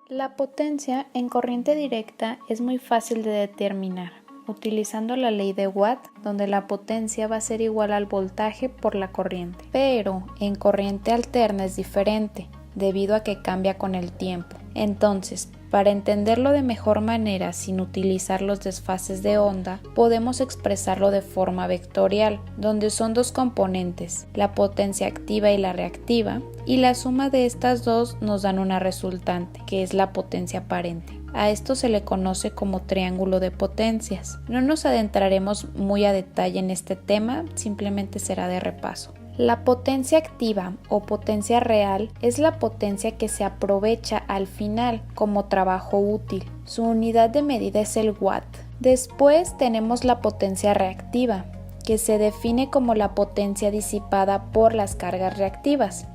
La potencia en corriente directa es muy fácil de determinar, utilizando la ley de Watt, donde la potencia va a ser igual al voltaje por la corriente. Pero en corriente alterna es diferente, debido a que cambia con el tiempo. Entonces, para entenderlo de mejor manera sin utilizar los desfases de onda, podemos expresarlo de forma vectorial, donde son dos componentes, la potencia activa y la reactiva, y la suma de estas dos nos dan una resultante, que es la potencia aparente. A esto se le conoce como triángulo de potencias. No nos adentraremos muy a detalle en este tema, simplemente será de repaso. La potencia activa o potencia real es la potencia que se aprovecha al final como trabajo útil. Su unidad de medida es el watt. Después tenemos la potencia reactiva, que se define como la potencia disipada por las cargas reactivas.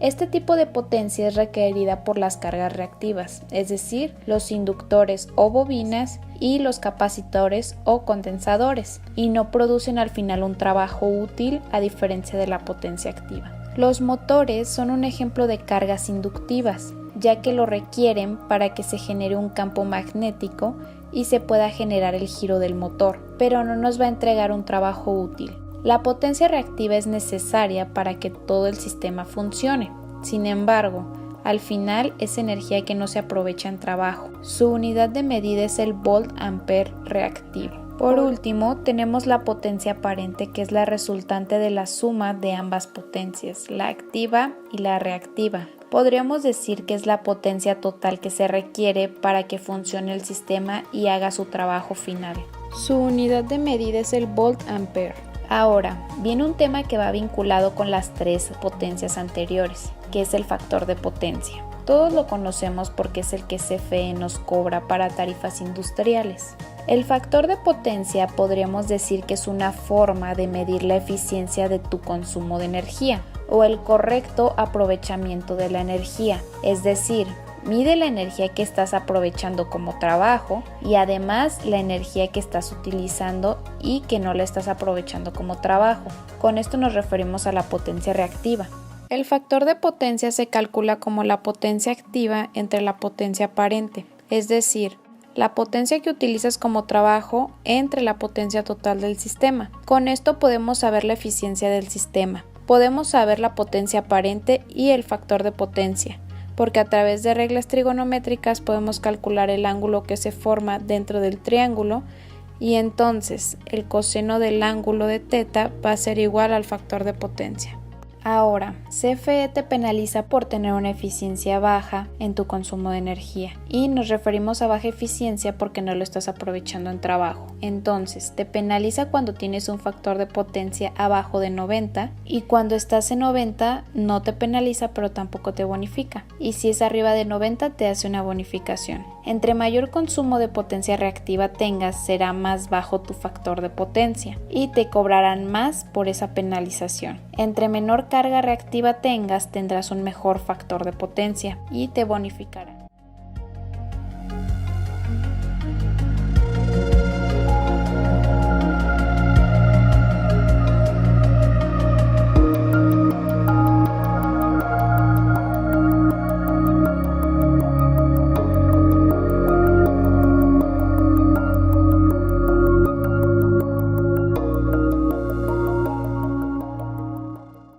Este tipo de potencia es requerida por las cargas reactivas, es decir, los inductores o bobinas y los capacitores o condensadores, y no producen al final un trabajo útil a diferencia de la potencia activa. Los motores son un ejemplo de cargas inductivas, ya que lo requieren para que se genere un campo magnético y se pueda generar el giro del motor, pero no nos va a entregar un trabajo útil. La potencia reactiva es necesaria para que todo el sistema funcione. Sin embargo, al final es energía que no se aprovecha en trabajo. Su unidad de medida es el volt-ampere reactivo. Por último, tenemos la potencia aparente, que es la resultante de la suma de ambas potencias, la activa y la reactiva. Podríamos decir que es la potencia total que se requiere para que funcione el sistema y haga su trabajo final. Su unidad de medida es el volt-ampere. Ahora, viene un tema que va vinculado con las tres potencias anteriores, que es el factor de potencia. Todos lo conocemos porque es el que CFE nos cobra para tarifas industriales. El factor de potencia podríamos decir que es una forma de medir la eficiencia de tu consumo de energía o el correcto aprovechamiento de la energía, es decir, mide la energía que estás aprovechando como trabajo y además la energía que estás utilizando y que no la estás aprovechando como trabajo. Con esto nos referimos a la potencia reactiva. El factor de potencia se calcula como la potencia activa entre la potencia aparente, es decir, la potencia que utilizas como trabajo entre la potencia total del sistema. Con esto podemos saber la eficiencia del sistema. Podemos saber la potencia aparente y el factor de potencia, porque a través de reglas trigonométricas podemos calcular el ángulo que se forma dentro del triángulo y entonces el coseno del ángulo de θ va a ser igual al factor de potencia. Ahora, CFE te penaliza por tener una eficiencia baja en tu consumo de energía y nos referimos a baja eficiencia porque no lo estás aprovechando en trabajo. Entonces, te penaliza cuando tienes un factor de potencia abajo de 90 y cuando estás en 90 no te penaliza pero tampoco te bonifica. Y si es arriba de 90 te hace una bonificación. Entre mayor consumo de potencia reactiva tengas, será más bajo tu factor de potencia y te cobrarán más por esa penalización. Entre menor carga reactiva tengas, tendrás un mejor factor de potencia y te bonificará.